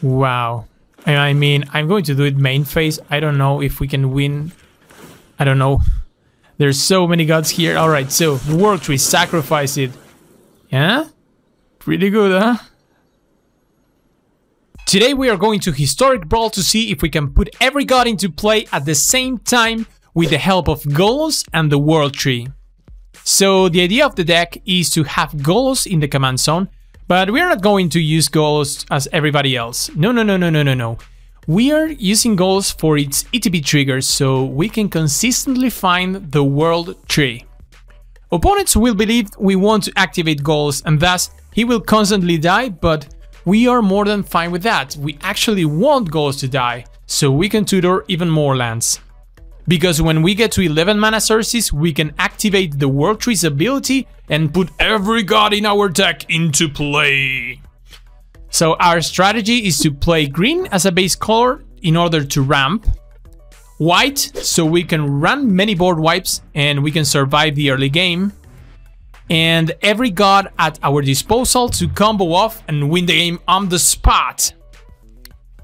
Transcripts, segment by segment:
Wow. I mean, I'm going to do it main phase. I don't know if we can win. I don't know. There's so many gods here. Alright, so World Tree, sacrifice it. Yeah? Pretty good, huh? Today we are going to Historic Brawl to see if we can put every god into play at the same time with the help of Golos and the World Tree. So the idea of the deck is to have Golos in the command zone, but we are not going to use Golos as everybody else. No. We are using Golos for its ETB triggers so we can consistently find the World Tree. Opponents will believe we want to activate Golos and thus he will constantly die, but we are more than fine with that. We actually want Golos to die, so we can tutor even more lands. Because when we get to 11 mana sources, we can activate the World Tree's ability and put every god in our deck into play. So our strategy is to play green as a base color in order to ramp, white so we can run many board wipes and we can survive the early game, and every god at our disposal to combo off and win the game on the spot.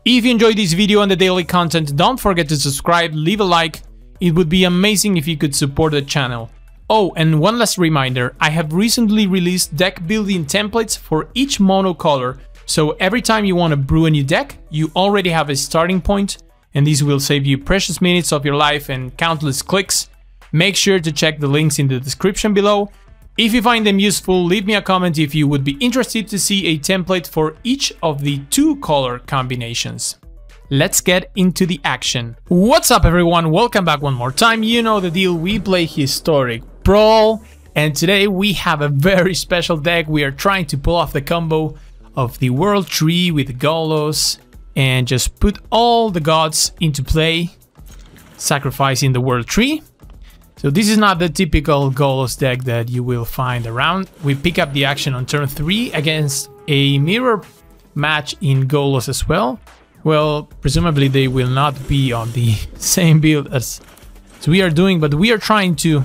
If you enjoyed this video and the daily content, don't forget to subscribe, leave a like. It would be amazing if you could support the channel. Oh, and one last reminder, I have recently released deck building templates for each mono color, so every time you want to brew a new deck, you already have a starting point, and this will save you precious minutes of your life and countless clicks. Make sure to check the links in the description below. If you find them useful, leave me a comment if you would be interested to see a template for each of the 2 color combinations. Let's get into the action. What's up everyone, welcome back one more time. You know the deal, we play Historic Brawl, and today we have a very special deck. We are trying to pull off the combo of the World Tree with Golos and just put all the gods into play, sacrificing the World Tree. So this is not the typical Golos deck that you will find around. We pick up the action on turn 3 against a mirror match in Golos as well. Well, presumably they will not be on the same build as we are doing, but we are trying to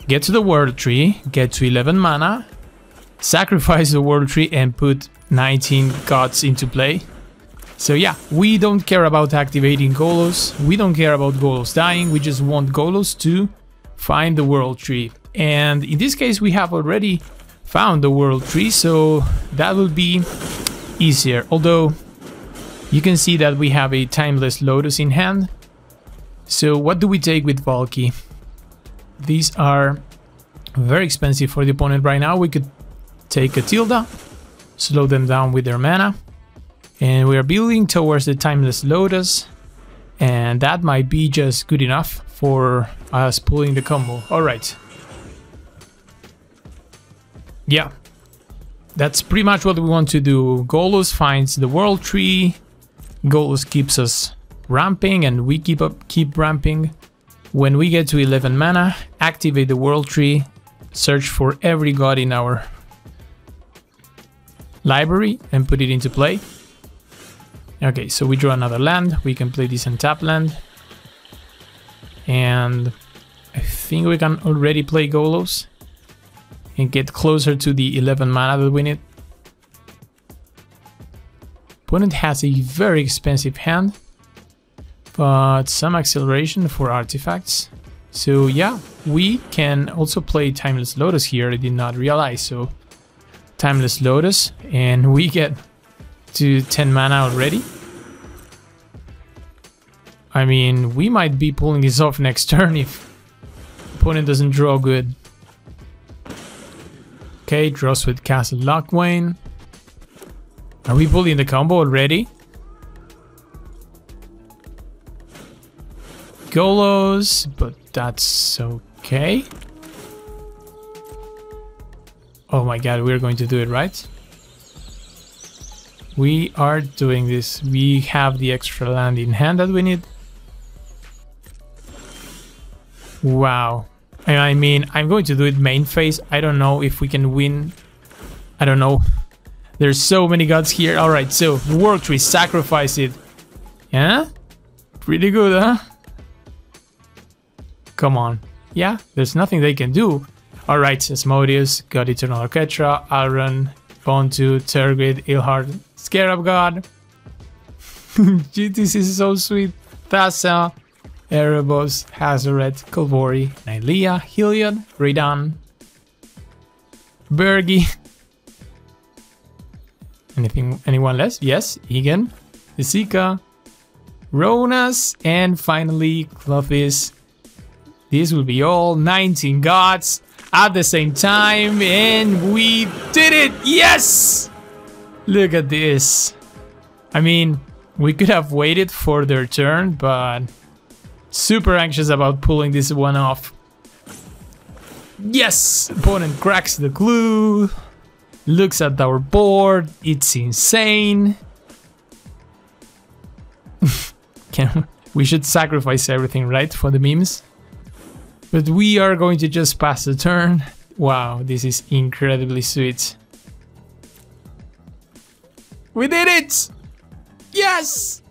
get to the World Tree, get to 11 mana, sacrifice the World Tree and put 19 gods into play. So yeah, we don't care about activating Golos, we don't care about Golos dying, we just want Golos to find the World Tree. And in this case we have already found the World Tree, so that will be easier. Although you can see that we have a Timeless Lotus in hand. So what do we take with Valky? These are very expensive for the opponent right now. We could take a Tilda, slow them down with their mana, and we are building towards the Timeless Lotus, and that might be just good enough for us pulling the combo. Alright. Yeah, that's pretty much what we want to do. Golos finds the World Tree, Golos keeps us ramping, and we keep ramping. When we get to 11 mana, activate the World Tree, search for every god in our library and put it into play. Okay, so we draw another land, we can play this untap land. And I think we can already play Golos and get closer to the 11 mana that we need. Opponent has a very expensive hand, but some acceleration for artifacts. So yeah, we can also play Timeless Lotus here, I did not realize. So Timeless Lotus, and we get to 10 mana already. I mean, we might be pulling this off next turn if opponent doesn't draw good. Okay, draws with Castle Lockwayne. Are we pulling the combo already? Golos, but that's okay. Oh my god, we're going to do it, right? We are doing this. We have the extra land in hand that we need. Wow. I mean, I'm going to do it main phase. I don't know if we can win. I don't know. There's so many gods here. Alright, so World Tree, sacrifice it. Yeah? Pretty good, huh? Come on. Yeah, there's nothing they can do. Alright, Asmodeus, God Eternal Orchestra, Alrun, Fontu, Tergrid, Ilhard, Scarab God. This is so sweet. Thassa, Erebos, Hazoret, Kolvori, Nylea, Heliod, Radan, Bergi. Anyone less? Yes, Egan, Isika, Ronas, and finally Clovis. This will be all 19 gods at the same time, and we did it! Yes! Look at this. I mean, we could have waited for their turn, but super anxious about pulling this one off. Yes! Opponent cracks the clue. Looks at our board. It's insane. We should sacrifice everything, right? For the memes. But we are going to just pass the turn. Wow, this is incredibly sweet. We did it! Yes!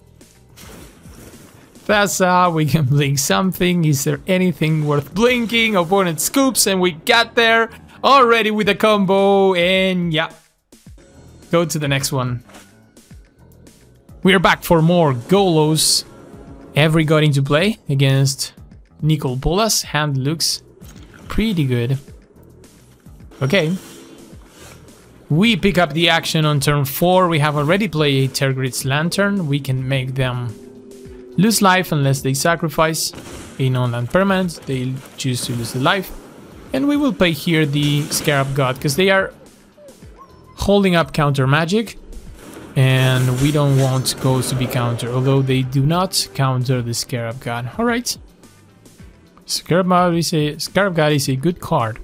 That's how we can blink something. Is there anything worth blinking? Opponent scoops and we got there already with a combo. And yeah, go to the next one. We are back for more Golos. Every got into play against Nicol Bolas. Hand looks pretty good. Okay. We pick up the action on turn 4. We have already played Tergrid's Lantern. We can make them lose life unless they sacrifice a non-land permanent. They choose to lose the life. And we will play here the Scarab God because they are holding up counter magic. And we don't want Ghosts to be counter, although they do not counter the Scarab God. Alright. Scarab God is a good card.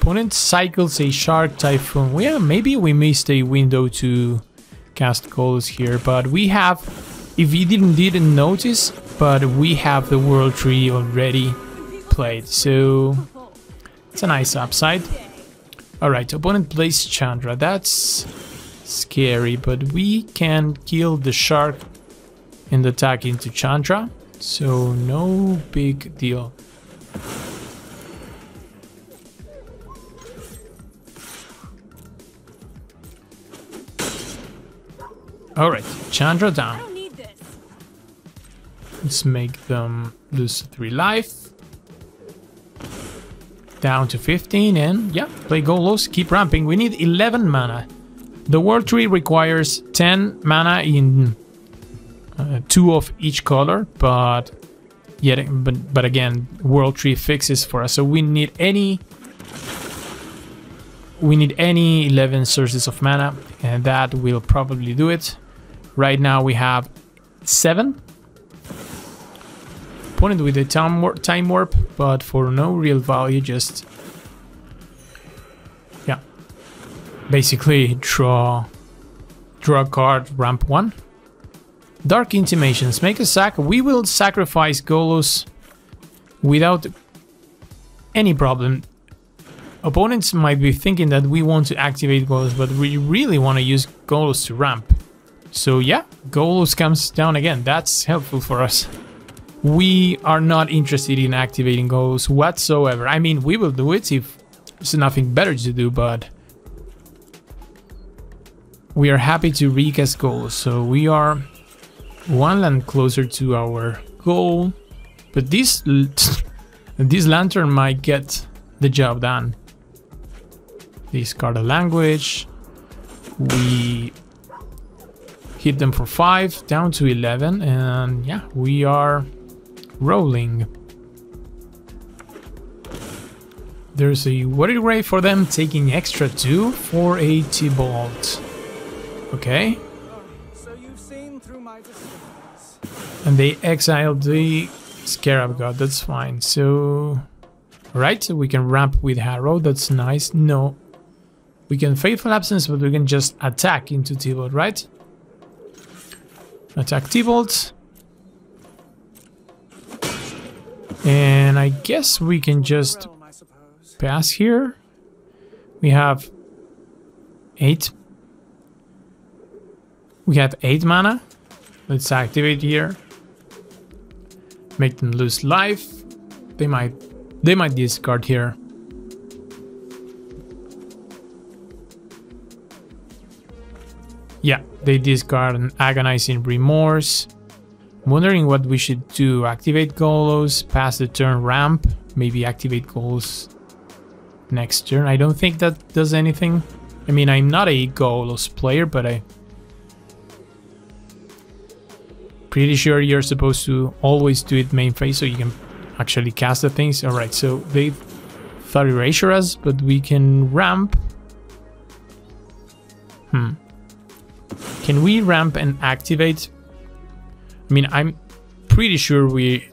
Opponent cycles a Shark Typhoon. Yeah, maybe we missed a window to cast Golos here, but we have, if you didn't notice, but we have the World Tree already played, so it's a nice upside. Alright, opponent plays Chandra. That's scary, but we can kill the shark and attack into Chandra, so no big deal. Alright, Chandra down. Let's make them lose 3 life. Down to 15 and yeah, play Golos, keep ramping. We need 11 mana. The World Tree requires 10 mana in 2 of each color, but again, World Tree fixes for us. So we need any 11 sources of mana, and that will probably do it. Right now we have 7. Opponent with a time warp, but for no real value, just yeah, basically draw a card, ramp 1. Dark Intimations, make a sack. We will sacrifice Golos without any problem. Opponents might be thinking that we want to activate Golos, but we really want to use Golos to ramp. So yeah, Golos comes down again. That's helpful for us. We are not interested in activating Golos whatsoever. I mean, we will do it if there's nothing better to do, but we are happy to recast Golos. So we are 1 land closer to our goal, but this lantern might get the job done. Discard a language. We hit them for 5, down to 11, and yeah, we are rolling. There's a Water Ray for them, taking extra 2 for a T-Bolt. Okay. So you've seen through my disguise. And they exiled the Scarab God, that's fine. So, right, we can ramp with Harrow, that's nice. No, we can Faithful Absence, but we can just attack into T-Bolt, right? Attack T-Bolt. And I guess we can just pass here. We have 8. We have 8 mana. Let's activate here. Make them lose life. They might discard here. Yeah, they discard an Agonizing Remorse. I'm wondering what we should do. Activate Golos, pass the turn ramp, maybe activate Golos next turn. I don't think that does anything. I mean, I'm not a Golos player, but I'm pretty sure you're supposed to always do it main phase so you can actually cast the things. Alright, so they thought erasure us, but we can ramp. Can we ramp and activate? I mean, I'm pretty sure we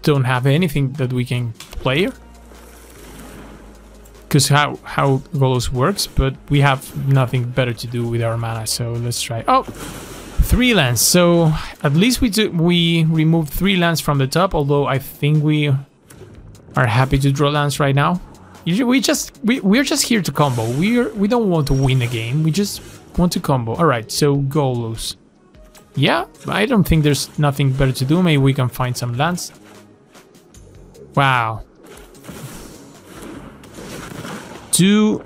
don't have anything that we can play. Because how Golos works, but we have nothing better to do with our mana, so let's try. Oh, 3 lands. So at least we removed 3 lands from the top, although I think we are happy to draw lands right now. We're just here to combo. We don't want to win a game. We just want to combo. All right, so Golos. Yeah, I don't think there's nothing better to do. Maybe we can find some lands. Wow. Two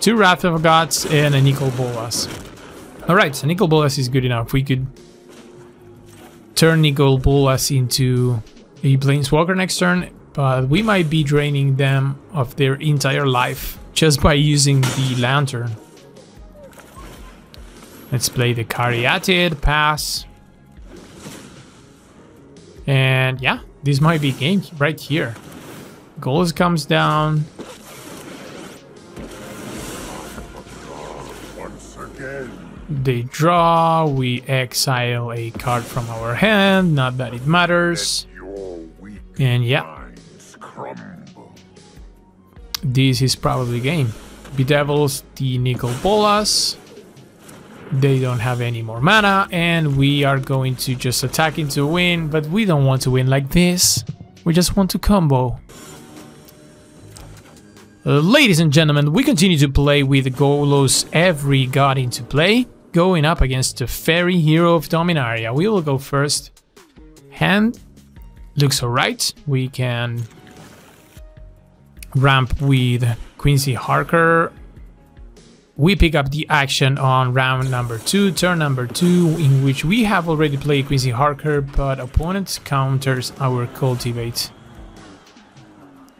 Wrath of Gods and a Nicol Bolas. Alright, so Nicol Bolas is good enough. We could turn Nicol Bolas into a Planeswalker next turn, but we might be draining them of their entire life just by using the Lantern. Let's play the Caryatid, pass. And yeah, this might be game right here. Golos comes down. They draw, we exile a card from our hand, not that it matters. And yeah, this is probably game. Bedevils the Nicol Bolas. They don't have any more mana, and we are going to just attack into a win, but we don't want to win like this. We just want to combo. Ladies and gentlemen, we continue to play with Golos every god into play, going up against the Fairy Hero of Dominaria. We will go first. Hand looks alright. We can ramp with Quincy Harker. We pick up the action on round number 2, turn number 2, in which we have already played Quincy Harker, but opponent counters our Cultivate.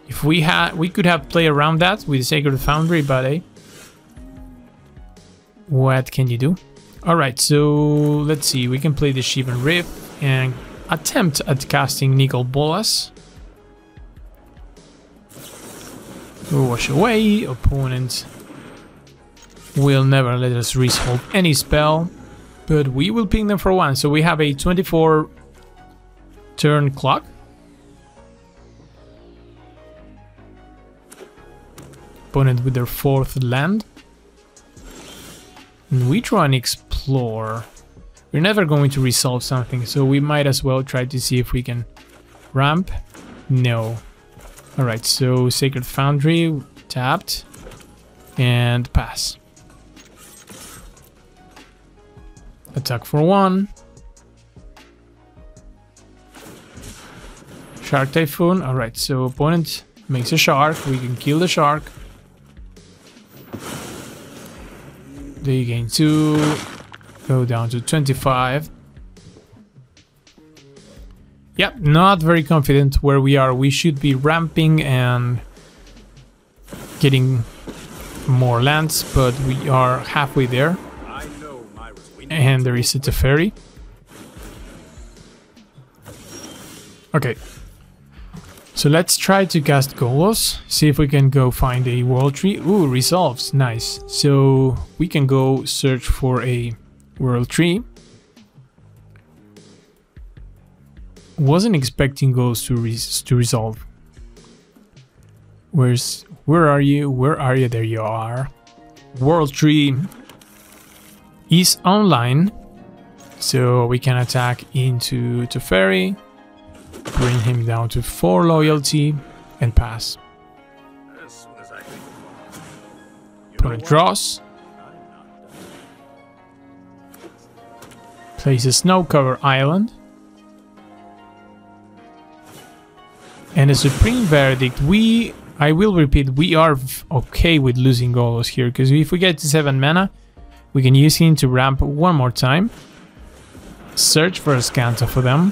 If we could have played around that with Sacred Foundry, but what can you do? Alright, so let's see. We can play the Shivan Rift and attempt at casting Nicol Bolas. Wash away. Opponent will never let us resolve any spell, but we will ping them for 1. So we have a 24 turn clock. Opponent with their 4th land. And we draw an Explore. We're never going to resolve something, so we might as well try to see if we can ramp. No. Alright, so Sacred Foundry, tapped, and pass. Attack for 1. Shark Typhoon. Alright, so opponent makes a shark. We can kill the shark. They gain 2. Go down to 25. Yep, not very confident where we are. We should be ramping and getting more lands, but we are halfway there. And there is a Teferi. Okay. So let's try to cast Golos, see if we can go find a World Tree. Ooh, resolves, nice. So we can go search for a World Tree. Wasn't expecting Golos to resolve. Where are you? Where are you? There you are. World Tree is online, so we can attack into Teferi. Bring him down to 4 loyalty and pass. Opponent draws. Place a snow cover island. And a Supreme Verdict. I will repeat, we are okay with losing Golos here, because if we get to 7 mana, We can use him to ramp one more time. Search for a Scanto for them.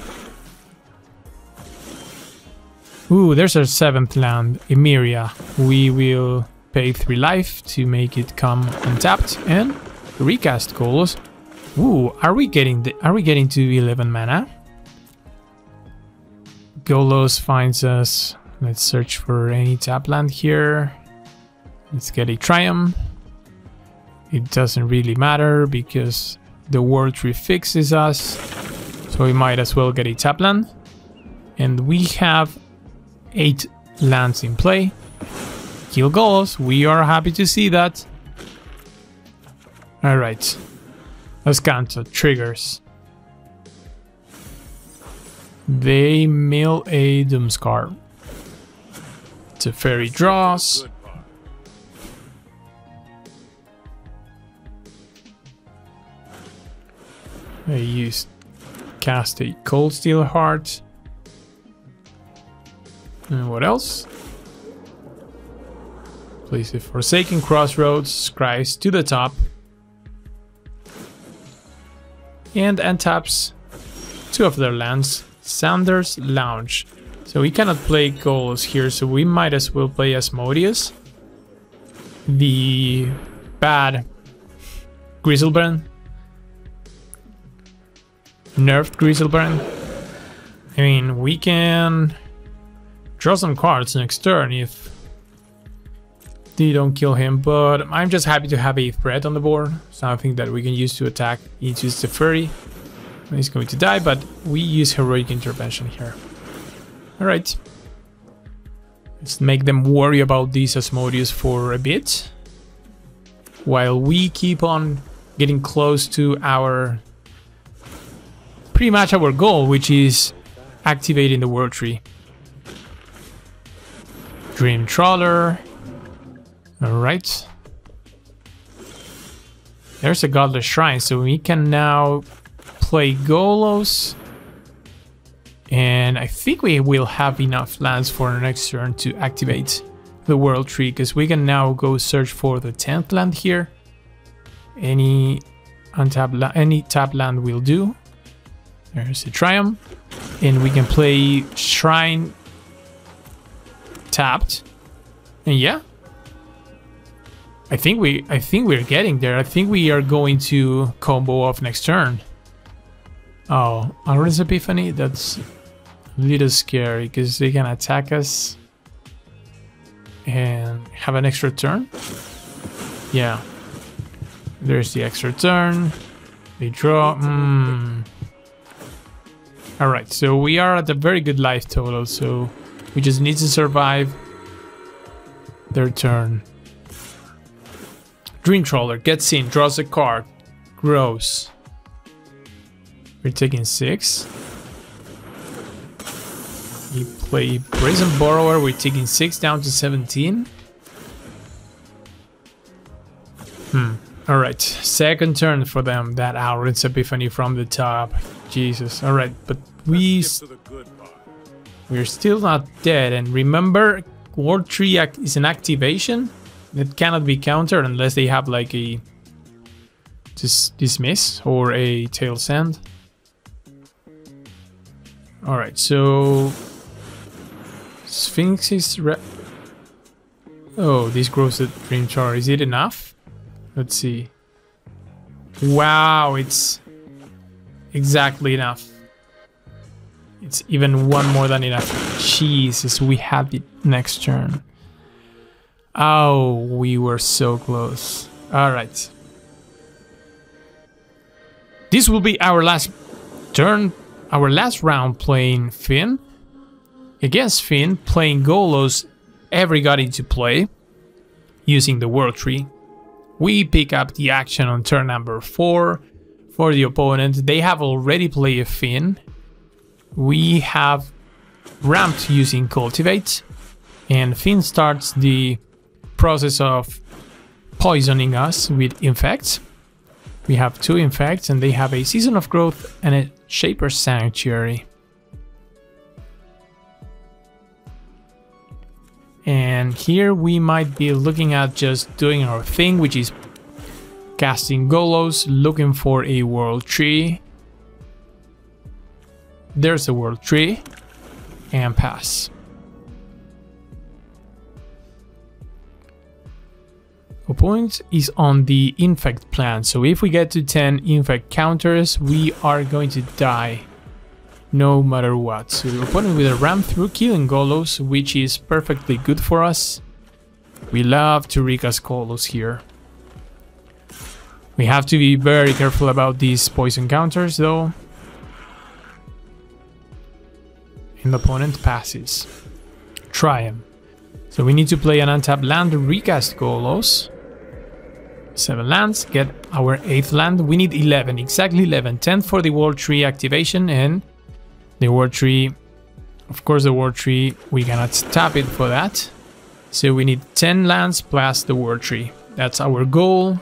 Ooh, there's our 7th land, Emiria. We will pay 3 life to make it come untapped and recast Golos. Ooh, are we getting to 11 mana? Golos finds us. Let's search for any tap land here. Let's get a Triumph. It doesn't really matter because the World Tree fixes us, so we might as well get a tap land. And we have 8 lands in play. Kill Golos, we are happy to see that. Alright. Scanto triggers. They mill a Doomscar. Teferi draws. They cast a Cold Steel Heart. And what else? Place a Forsaken Crossroads, Scries to the top. And untaps 2 of their lands, Sanders Lounge. So we cannot play Golos here, so we might as well play Asmodeus. The bad Griselbrand. Nerfed Griselbrand. I mean, we can draw some cards next turn if they don't kill him, but I'm just happy to have a threat on the board, something that we can use to attack into Teferi. He's going to die, but we use Heroic Intervention here. Alright. Let's make them worry about these Asmodeus for a bit, while we keep on getting close to our pretty much our goal, which is activating the World Tree. Dream Trawler. Alright. There's a Godless Shrine, so we can now play Golos. And I think we will have enough lands for our next turn to activate the World Tree, because we can now go search for the 10th land here. Any tap land will do. There's a Triumph. And we can play Shrine tapped. And yeah. I think we're getting there. I think we are going to combo off next turn. Oh, Auron's Epiphany? That's a little scary because they can attack us and have an extra turn. Yeah. There's the extra turn. They draw. Alright, so we are at a very good life total, so we just need to survive their turn. Dream Trawler gets in, draws a card, grows. We're taking 6. We play Brazen Borrower, we're taking 6 down to 17. Alright, second turn for them. That Auron's Epiphany from the top. Jesus, alright, but we're still not dead. And remember, World Tree is an activation that cannot be countered unless they have like a dismiss or a tail send. Alright, so Sphinx is oh, this grows a Dream Char. Is it enough? Let's see. Wow, it's exactly enough. It's even one more than enough. Jesus, we have the next turn. Oh, we were so close. Alright. This will be our last turn, our last round playing Finn. Against Finn, playing Golos, every got into play, using the World Tree. We pick up the action on turn number 4 for the opponent. They have already played a Finn. We have ramped using Cultivate, and Finn starts the process of poisoning us with Infects. We have 2 Infects, and they have a Season of Growth and a Shaper's Sanctuary. And here we might be looking at just doing our thing, which is Casting Golos, looking for a world tree. There's a world tree. And pass. Opponent is on the infect plan, so if we get to 10 infect counters, we are going to die no matter what. So the opponent with a ram through killing Golos, which is perfectly good for us. We love to recast Golos here. We have to be very careful about these poison counters though. And the opponent passes. Try him. So we need to play an untapped land, recast Golos. 7 lands, get our 8th land. We need 11, exactly 11. 10 for the World Tree activation, and the World Tree, of course the World Tree, we cannot tap it for that. So we need 10 lands plus the World Tree. That's our goal.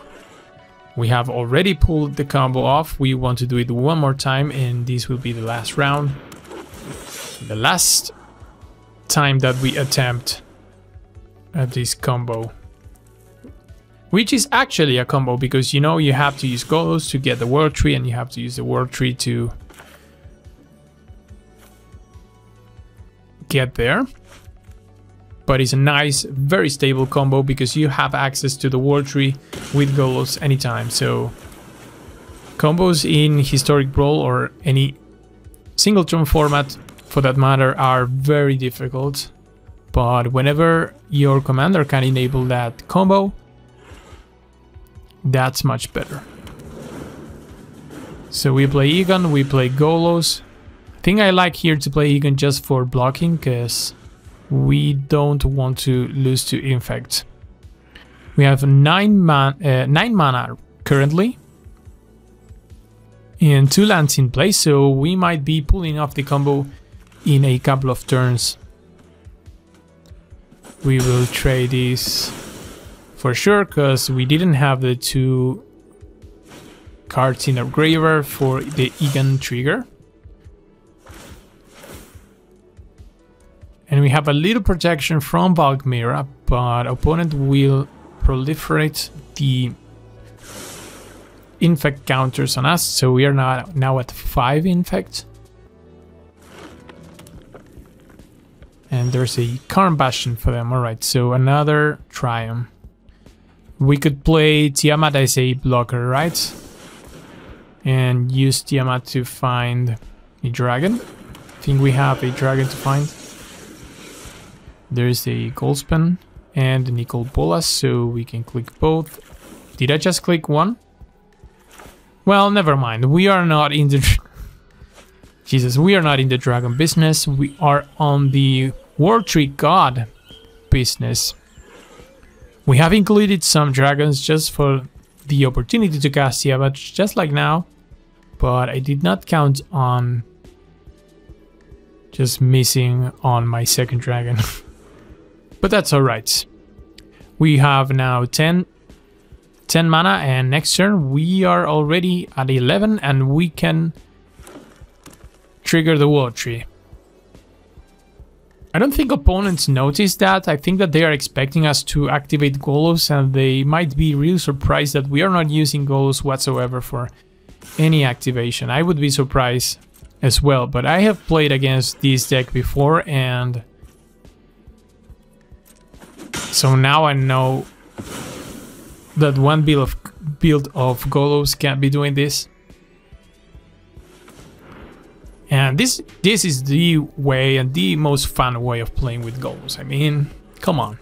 We have already pulled the combo off. We want to do it one more time, and this will be the last round. The last time that we attempt at this combo. Which is actually a combo, because you know you have to use Golos to get the World Tree, and you have to use the World Tree to get there. But it's a nice, very stable combo, because you have access to the World Tree with Golos anytime. So combos in Historic Brawl or any singleton format for that matter are very difficult. But whenever your commander can enable that combo, that's much better. So we play Egon, we play Golos. I think I like here to play Egon just for blocking, because we don't want to lose to Infect. We have 9 mana currently. And 2 lands in place, so we might be pulling off the combo in a couple of turns. We will trade this for sure, because we didn't have the 2 cards in our graveyard for the Egon trigger. And we have a little protection from Valkmira, but opponent will proliferate the infect counters on us, so we are now at 5 infect. And there's a Karn Bastion for them. Alright, so another Triumph. We could play Tiamat as a blocker, right? And use Tiamat to find a dragon. I think we have a dragon to find. There's a Goldspan and a Nicol Bolas, so we can click both. Did I just click one? Well, never mind. We are not in the... Jesus, we are not in the dragon business. We are on the World Tree God business. We have included some dragons just for the opportunity to cast Tiamat, just like now. But I did not count on just missing on my second dragon. But that's alright. We have now 10 mana, and next turn we are already at 11, and we can trigger the World Tree. I don't think opponents notice that. I think that they are expecting us to activate Golos, and they might be really surprised that we are not using Golos whatsoever for any activation. I would be surprised as well, but I have played against this deck before, and so now I know that one build of Golos can be doing this. And this is the way and the most fun way of playing with Golos. I mean, come on.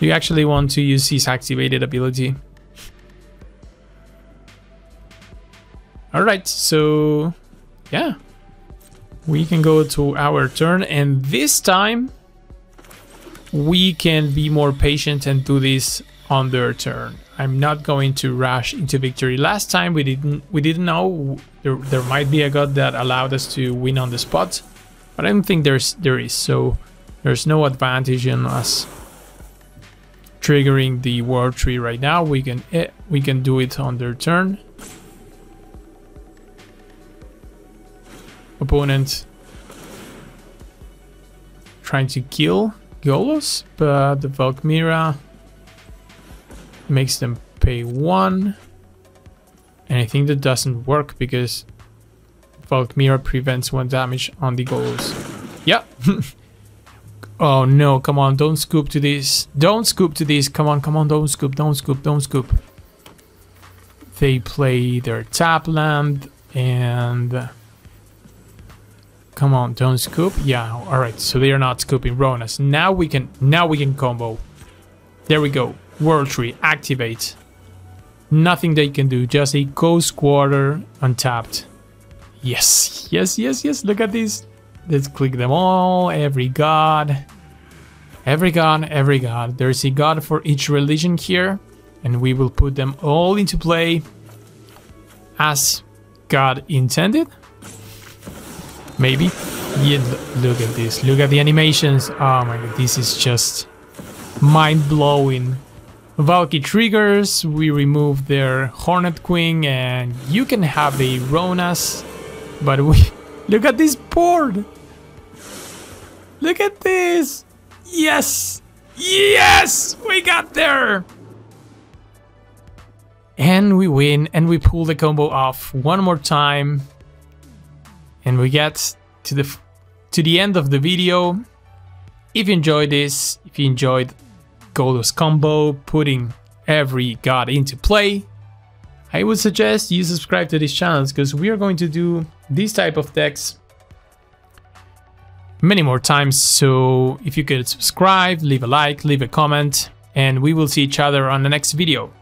You actually want to use his activated ability. Alright, so yeah. We can go to our turn, and this time we can be more patient and do this on their turn. I'm not going to rush into victory. Last time we didn't know there might be a god that allowed us to win on the spot, but I don't think there is. So there's no advantage in us triggering the World Tree right now. We can do it on their turn. Opponent trying to kill Golos, but the Valkmira makes them pay 1. I think that doesn't work because Bulk Mirror prevents 1 damage on the Golos. Yeah. Oh no, come on, don't scoop to this. Don't scoop to this. Come on, don't scoop, don't scoop, don't scoop. They play their tap land and... Come on, don't scoop. Yeah, alright, so they are not scooping Ronas. Now we can combo. There we go. World Tree, activate. Nothing they can do, just a Ghost Quarter untapped. Yes, yes, yes, yes, look at this. Let's click them all, every god. Every god, every god. There's a god for each religion here. And we will put them all into play as God intended. Maybe. Yeah, look at this. Look at the animations. Oh my god, this is just mind-blowing. Valky triggers. We remove their Hornet Queen and you can have a Ronas. But we... Look at this board! Look at this! Yes! Yes! We got there! And we win, and we pull the combo off one more time. And we get to the end of the video. If you enjoyed this, if you enjoyed Golos combo, putting every god into play, I would suggest you subscribe to this channel because we are going to do these type of decks many more times. So if you could subscribe, leave a like, leave a comment, and we will see each other on the next video.